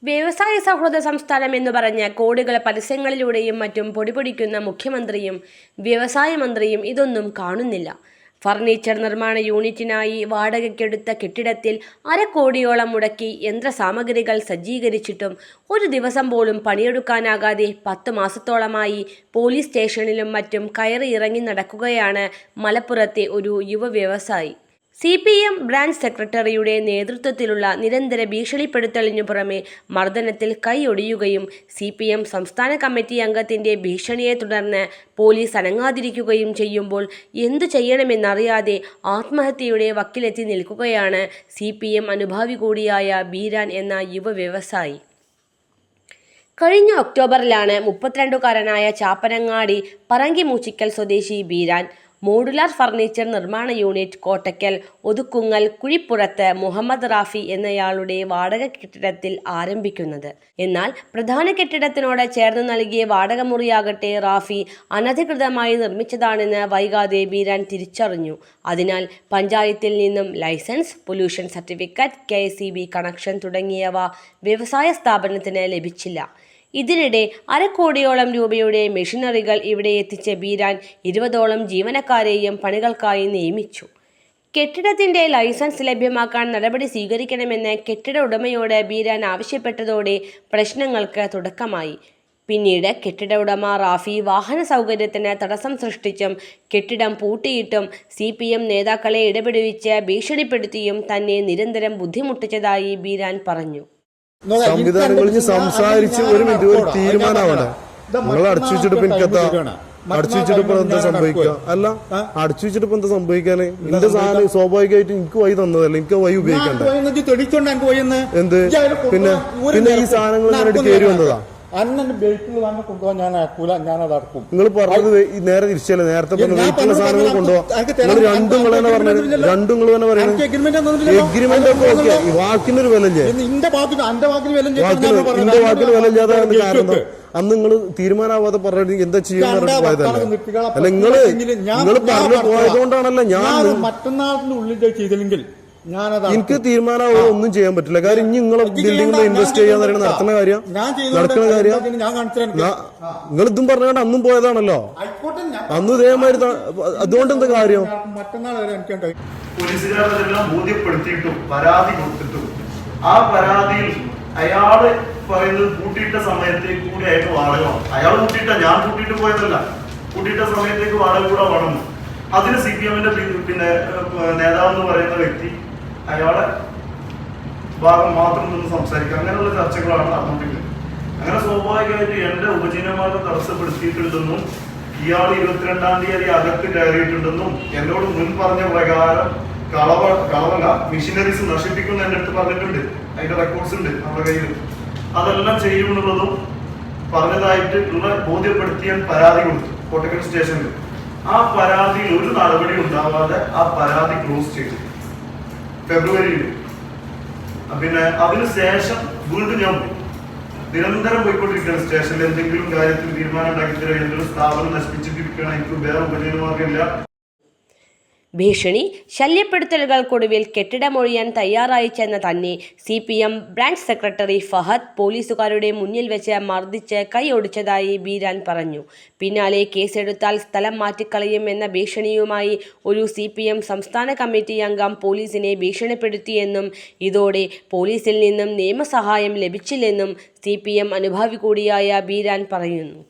വ്യവസായ സൗഹൃദ സംസ്ഥാനം എന്ന് പറഞ്ഞ കോടികൾ പരസ്യങ്ങളിലൂടെയും മറ്റും പൊടിപൊടിക്കുന്ന മുഖ്യമന്ത്രിയും വ്യവസായ മന്ത്രിയും ഇതൊന്നും കാണുന്നില്ല. ഫർണിച്ചർ നിർമ്മാണ യൂണിറ്റിനായി വാടകയ്ക്കെടുത്ത കെട്ടിടത്തിൽ 1/2 കോടിയോളം മുടക്കി യന്ത്രസാമഗ്രികൾ സജ്ജീകരിച്ചിട്ടും ഒരു ദിവസം പോലും പണിയെടുക്കാനാകാതെ 10 മാസത്തോളമായി പോലീസ് സ്റ്റേഷനിലും മറ്റും കയറി ഇറങ്ങി നടക്കുകയാണ് മലപ്പുറത്തെ ഒരു യുവ വ്യവസായി. CPM ബ്രാഞ്ച് സെക്രട്ടറിയുടെ നേതൃത്വത്തിലുള്ള നിരന്തര ഭീഷണിപ്പെടുത്തലിനു പുറമെ മർദ്ദനത്തിൽ കൈയൊടിയുകയും CPM സംസ്ഥാന കമ്മിറ്റി അംഗത്തിന്റെ ഭീഷണിയെ തുടർന്ന് പോലീസ് അനങ്ങാതിരിക്കുകയും ചെയ്യുമ്പോൾ എന്തു ചെയ്യണമെന്നറിയാതെ ആത്മഹത്യയുടെ വക്കിലെത്തി നിൽക്കുകയാണ് CPM അനുഭാവി കൂടിയായ ബീരാൻ എന്ന യുവ വ്യവസായി. കഴിഞ്ഞ ഒക്ടോബറിലാണ് 32കാരനായ ചാപ്പനങ്ങാടി പറങ്കിമൂച്ചിക്കൽ സ്വദേശി ബീരാൻ മോഡുലാർ ഫർണിച്ചർ നിർമ്മാണ യൂണിറ്റ് കോട്ടയ്ക്കൽ ഒതുക്കുങ്ങൽ കുഴിപ്പുറത്ത് മുഹമ്മദ് റാഫി എന്നയാളുടെ വാടക കെട്ടിടത്തിൽ ആരംഭിക്കുന്നത്. എന്നാൽ പ്രധാന കെട്ടിടത്തിനോട് ചേർന്ന് നൽകിയ വാടക മുറിയാകട്ടെ റാഫി അനധികൃതമായി നിർമ്മിച്ചതാണെന്ന് വൈകാതെ ബീരാൻ തിരിച്ചറിഞ്ഞു. അതിനാൽ പഞ്ചായത്തിൽ നിന്നും licence, pollution certificate, KSEB connection തുടങ്ങിയവ വ്യവസായ സ്ഥാപനത്തിന് ലഭിച്ചില്ല. ഇതിനിടെ 1/2 കോടിയോളം രൂപയുടെ മെഷീനറികൾ ഇവിടെ എത്തിച്ച ബീരാൻ 20ഓളം ജീവനക്കാരെയും പണികൾക്കായി നിയമിച്ചു. കെട്ടിടത്തിന്റെ ലൈസൻസ് ലഭ്യമാക്കാൻ നടപടി സ്വീകരിക്കണമെന്ന് കെട്ടിട ഉടമയോട് ബീരാൻ ആവശ്യപ്പെട്ടതോടെ പ്രശ്നങ്ങൾക്ക് തുടക്കമായി. പിന്നീട് കെട്ടിട ഉടമ റാഫി വാഹന സൗകര്യത്തിന് തടസ്സം സൃഷ്ടിച്ചും കെട്ടിടം പൂട്ടിയിട്ടും CPM നേതാക്കളെ ഇടപെടുവിച്ച് ഭീഷണിപ്പെടുത്തിയും തന്നെ നിരന്തരം ബുദ്ധിമുട്ടിച്ചതായി ബീരാൻ പറഞ്ഞു. സംവിധാനങ്ങളിൽ സംസാരിച്ച് ഒരു മിനിറ്റ് ഒരു തീരുമാനമാവട്ടെ. നിങ്ങൾ അടച്ചു വെച്ചിട്ട് എനിക്കെന്താ അടച്ചു വെച്ചിട്ട് ഇപ്പൊ എന്താ സംഭവിക്കുക? അല്ല, അടച്ചു വെച്ചിട്ട് ഇപ്പൊ എന്താ സംഭവിക്കാന്? എന്റെ സാധനം സ്വാഭാവികമായിട്ട് എനിക്ക് വഴി തന്നതല്ല, എനിക്ക് വഴി ഉപയോഗിക്കണ്ടേ? എന്ത് പിന്നെ പിന്നെ ഈ സാധനങ്ങൾ ഞാനായിട്ട് കയറി വന്നതാ. നിങ്ങൾ പറഞ്ഞത് നേരെ തിരിച്ചല്ലേ? നേരത്തെ വെയിറ്റുള്ള സാധനങ്ങൾ കൊണ്ടുപോകാം. നിങ്ങൾ രണ്ടും നിങ്ങൾ തന്നെ പറഞ്ഞത്, രണ്ടും നിങ്ങൾ തന്നെ പറയുന്നത് എഗ്രിമെന്റ് ഒക്കെ ഓക്കെ. വാക്കിനൊരു വില ഇല്ലേ? എന്റെ വാക്കിന് വില ഇല്ലാതെ കാരണം അന്ന് നിങ്ങൾ തീരുമാനമാവാതെ പറഞ്ഞിട്ട് എന്താ ചെയ്യാൻ പോയതല്ലേ? അല്ല, നിങ്ങൾ പറഞ്ഞു പോയതുകൊണ്ടാണല്ലോ ഞാൻ മറ്റന്നാളിന്റെ ഉള്ളിൽ ചെയ്തില്ലെങ്കിൽ എനിക്ക് തീരുമാനം ഒന്നും ചെയ്യാൻ പറ്റില്ല. കാര്യം ഇനി നിങ്ങളെ ബിൽഡിങ്ങിൽ ഇൻവെസ്റ്റ് ചെയ്യാൻ നടത്തുന്ന കാര്യം നിങ്ങൾ ഇതും പറഞ്ഞാണ്ട് അന്നും പോയതാണല്ലോ. അന്ന് ഇതേമാതിരി അതുകൊണ്ട് എന്താ കാര്യം? പോലീസുകാരെല്ലാം ബോധ്യപ്പെടുത്തിയിട്ടും പരാതി കൊടുത്തിട്ടും ആ പരാതിയിൽ അയാള് പറയുന്നത് കൂട്ടിയിട്ട സമയത്തേക്ക് കൂടി അയാൾക്ക് വാടക വേണം. അയാൾ കൂട്ടിയിട്ട, ഞാൻ കൂട്ടിയിട്ട് പോയതല്ല, കൂട്ടിയിട്ട സമയത്തേക്ക് വാടക കൂടെ വേണം. അതിന് CPMന്റെ പിന്നെ നേതാവെന്ന് പറയുന്ന വ്യക്തി അയാളെ ഭാഗം മാത്രം നിന്ന് സംസാരിക്കുക, അങ്ങനെയുള്ള ചർച്ചകളാണ് നടന്നുകൊണ്ടിരിക്കുന്നത്. അങ്ങനെ സ്വാഭാവികമായിട്ട് എന്റെ ഉപജീവനമാർഗം തടസ്സപ്പെടുത്തിയിട്ടുണ്ടെന്നും ഇയാൾ 22-ാം തീയതി അകത്ത് കയറിയിട്ടുണ്ടെന്നും എന്നോട് മുൻ പറഞ്ഞ പ്രകാരം കളവല്ല മെഷീനറീസ് നശിപ്പിക്കുന്ന എന്റെ അടുത്ത് പറഞ്ഞിട്ടുണ്ട്. അതിന്റെ റെക്കോർഡ്സ് ഉണ്ട് നമ്മുടെ കയ്യിൽ. അതെല്ലാം ചെയ്യുമെന്നുള്ളതും പറഞ്ഞതായിട്ട് ഉള്ള ബോധ്യപ്പെടുത്തിയ പരാതി കൊടുത്തു കോട്ടക്കൽ സ്റ്റേഷനിൽ. ആ പരാതിയിൽ ഒരു നടപടി ഉണ്ടാവാതെ ആ പരാതി ക്ലോസ് ചെയ്തു ഫെബ്രുവരിയിൽ. പിന്നെ അതിനുശേഷം വീണ്ടും ഞാൻ നിരന്തരം പോയിക്കൊണ്ടിരിക്കുകയാണ് സ്റ്റേഷനിൽ. എന്തെങ്കിലും കാര്യത്തിൽ തീരുമാനം ഉണ്ടാക്കി തരാം, എന്തെങ്കിലും സ്ഥാപനം നശിപ്പിച്ചിട്ടിരിക്കുകയാണ്, എനിക്ക് വേറെ ഉപജീവനമാർഗ്ഗമില്ല. ഭീഷണി, ശല്യപ്പെടുത്തലുകൾക്കൊടുവിൽ കെട്ടിടമൊഴിയാൻ തയ്യാറായി ചെന്ന തന്നെ CPM ബ്രാഞ്ച് സെക്രട്ടറി ഫഹദ് പോലീസുകാരുടെ മുന്നിൽ വെച്ച് മർദ്ദിച്ച് കൈയൊടിച്ചതായി ബീരാൻ പറഞ്ഞു. പിന്നാലെ കേസെടുത്താൽ സ്ഥലം മാറ്റിക്കളയും എന്ന ഭീഷണിയുമായി ഒരു CPM സംസ്ഥാന കമ്മിറ്റി അംഗം പോലീസിനെ ഭീഷണിപ്പെടുത്തിയെന്നും ഇതോടെ പോലീസിൽ നിന്നും നിയമസഹായം ലഭിച്ചില്ലെന്നും CPM അനുഭാവി കൂടിയായ ബീരാൻ പറയുന്നു.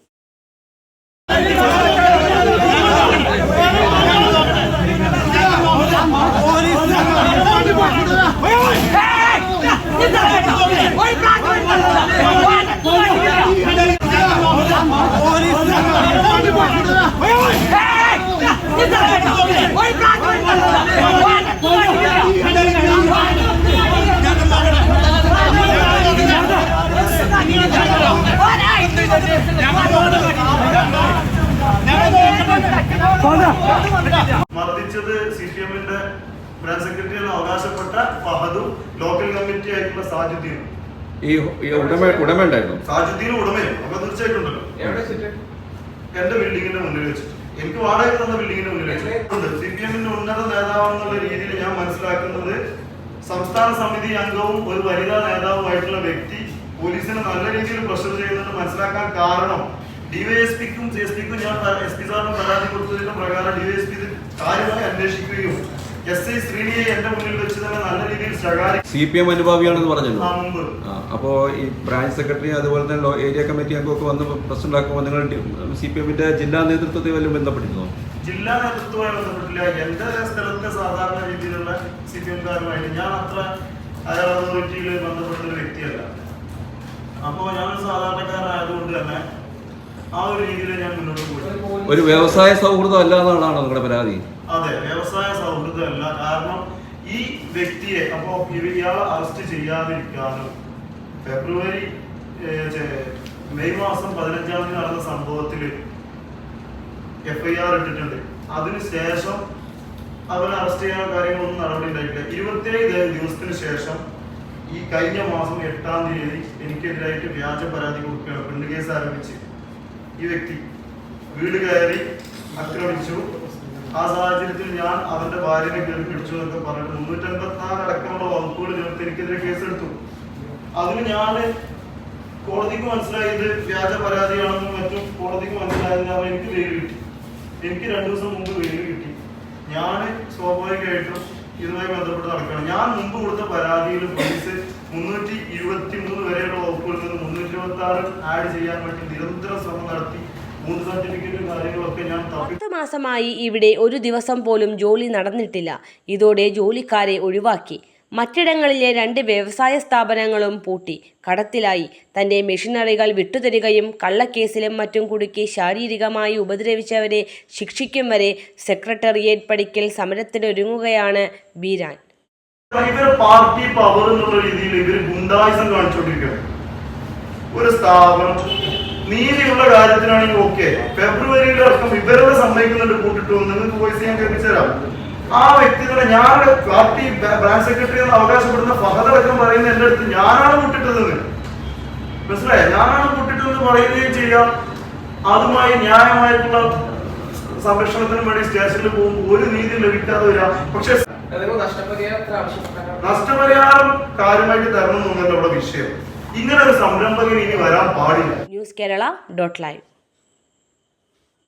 മർദ്ദിച്ചത് CPMന്റെ ബ്രാഞ്ച് സെക്രട്ടറിയിൽ അവകാശപ്പെട്ട ഫഹദും ലോക്കൽ കമ്മിറ്റി ആയിട്ടുള്ള സാജുദ്ദീനും. സാജുദ്ദീനും ഉടമയും അപ്പൊ തീർച്ചയായിട്ടും ഉണ്ടല്ലോ. എന്റെ ബിൽഡിങ്ങിന്റെ മുന്നിൽ വെച്ചിട്ട് എനിക്ക് വാടക തന്ന ബിൽഡിങ്ങിന്റെ മുന്നിൽ വെച്ചിട്ടുണ്ട്. CPMന്റെ ഉന്നത നേതാവെന്നുള്ള രീതിയിൽ ഞാൻ മനസ്സിലാക്കുന്നത് സംസ്ഥാന സമിതി അംഗവും ഒരു വനിതാ നേതാവുമായിട്ടുള്ള വ്യക്തി പോലീസിനെ നല്ല രീതിയിൽ പ്രഷർ ചെയ്യുന്നത് മനസ്സിലാക്കാൻ കാരണം ഡിവൈഎസ്പിക്കും എസ്.പിക്കും ഞാൻ SP സാറിന് പരാതി കൊടുത്തതിന്റെ പ്രകാരം ഡിവൈഎസ്പി ഇത് കാര്യമായി അന്വേഷിക്കുകയും SI ശ്രീനിയെ എന്റെ മുന്നിൽ വെച്ച് തന്നെ നല്ല രീതിയിൽ CPM അനുഭാവിയാണെന്ന് പറഞ്ഞല്ലോ. മുമ്പ് അപ്പോൾ ഈ ബ്രാഞ്ച് സെക്രട്ടറി അതുപോലെ തന്നെ ഏരിയ കമ്മിറ്റി അംഗമൊക്കെ വന്ന് പ്രശ്നം ഉണ്ടാക്കുമ്പോൾ നിങ്ങൾ CPMന്റെ ജില്ലാ നേതൃത്വത്തെ വല്ലതും ബന്ധപ്പെട്ടിരുന്നോ? ജില്ലാ നേതൃത്വവുമായി ബന്ധപ്പെട്ടില്ല. എന്റെ സ്ഥലത്തെ സാധാരണ രീതിയിലുള്ള CPMകാരുമായിട്ട് ഞാൻ അത്ര ഹയർ അതോറിറ്റിയിൽ ബന്ധപ്പെട്ട ഒരു വ്യക്തിയല്ല. അപ്പോൾ ഞാനൊരു സാധാരണക്കാരനായതുകൊണ്ട് തന്നെ ആ ഒരു രീതിയിൽ ഞാൻ മുന്നോട്ട് പോയി. ഒരു വ്യവസായ സൗഹൃദം അല്ലാതാണോ നിങ്ങളുടെ പരാതി? അതെ, വ്യവസായ സൗഹൃദമല്ല. കാരണം ഈ വ്യക്തിയെ അപ്പോ ഇയാളെ അറസ്റ്റ് ചെയ്യാതിരിക്കാനും മെയ് മാസം 15-ാം തീയതി നടന്ന സംഭവത്തിൽ FIR ഇട്ടിട്ടുണ്ട്. അതിനുശേഷം അവനെ അറസ്റ്റ് ചെയ്യാൻ കാര്യങ്ങളൊന്നും നടപടി ഉണ്ടായിട്ടില്ല. 27 ദിവസത്തിന് ശേഷം ഈ കഴിഞ്ഞ മാസം 8-ാം തീയതി എനിക്കെതിരായിട്ട് വ്യാജ പരാതി കൊടുക്കുകയാണ്. പെണ്ണ് കേസ് ആരംഭിച്ച് ഈ വ്യക്തി വീട് കയറി ആക്രമിച്ചു. ആ സാഹചര്യത്തിൽ ഞാൻ അവന്റെ ഭാര്യനെ കയറി പിടിച്ചു എന്നൊക്കെ പറഞ്ഞിട്ട് 354 അടക്കമുള്ള വകുപ്പുകൾ ചേർത്ത് എനിക്കെതിരെ കേസെടുത്തു. അതിന് ഞാൻ കോടതിക്ക് മനസ്സിലായി ഇത് വ്യാജ പരാതിയാണെന്നും മറ്റും കോടതിക്ക് മനസ്സിലായത് കാരണം എനിക്ക് വെയിൽ കിട്ടി. എനിക്ക് 2 ദിവസം മുമ്പ് വെയിൽ കിട്ടി. ഞാൻ സ്വാഭാവികമായിട്ടും ഇതുമായി ബന്ധപ്പെട്ട് നടക്കണം. ഞാൻ മുമ്പ് കൊടുത്ത പരാതിയിൽ പോലീസ് 323 വരെയുള്ള വകുപ്പുകളിൽ നിന്ന് 326 ആഡ് ചെയ്യാൻ വേണ്ടി നിരന്തര ശ്രമം നടത്തി. 3 സർട്ടിഫിക്കറ്റും കാര്യങ്ങളൊക്കെ ഞാൻ 10 മാസമായി ഇവിടെ ഒരു ദിവസം പോലും ജോലി നടന്നിട്ടില്ല. ഇതോടെ ജോലിക്കാരെ ഒഴിവാക്കി. മറ്റിടങ്ങളിലെ 2 വ്യവസായ സ്ഥാപനങ്ങളും പൂട്ടി. കടത്തിലായി. തന്റെ മെഷീനറികൾ വിട്ടുതരികയും കള്ളക്കേസിലും മറ്റും കുടുക്കി ശാരീരികമായി ഉപദ്രവിച്ചവരെ ശിക്ഷിക്കും വരെ സെക്രട്ടേറിയറ്റ് പടിക്കൽ സമരത്തിനൊരുങ്ങുകയാണ് ബീരാൻ. ഇവര് പാർട്ടി പവർ എന്നുള്ള രീതിയിൽ ഇവര് ഗുണ്ടായുസം കാണിച്ചുകൊണ്ടിരിക്കുകയാണ്. ഒരു സ്ഥാപനം നീതിയുള്ള കാര്യത്തിനാണെങ്കിൽ ഓക്കെ, ഫെബ്രുവരിയിലടക്കം ഇവരോട് സമ്മതിക്കുന്നുണ്ട് കൂട്ടിട്ട് നിങ്ങൾക്ക് വോയിസ് ഞാൻ കേൾപ്പിച്ചുതരാം. ആ വ്യക്തികളെ ഞാൻ പാർട്ടി ബ്രാഞ്ച് സെക്രട്ടറി എന്ന് അവകാശപ്പെടുന്ന ഫഹദടക്കം പറയുന്ന എന്റെ അടുത്ത് ഞാനാണ് കൂട്ടിട്ടതെന്ന് മനസ്സിലായ, ഞാനാണ് കൂട്ടിട്ടതെന്ന് പറയുകയും ചെയ്യാം. അതുമായി ന്യായമായിട്ടുള്ള സംരക്ഷണത്തിനും വേണ്ടി സ്റ്റേഷനിൽ പോകുമ്പോൾ ഒരു നീതി ലഭിക്കാതെ വരാം. പക്ഷെ നഷ്ടപരിഹാരം കാര്യമായിട്ട് തരണമെന്നൊന്നല്ല ഇവിടെ വിഷയം. ഇങ്ങനെ ഒരു സംരംഭകൻ ഇനി വരാൻ പാടില്ല. ന്യൂസ് കേരള.live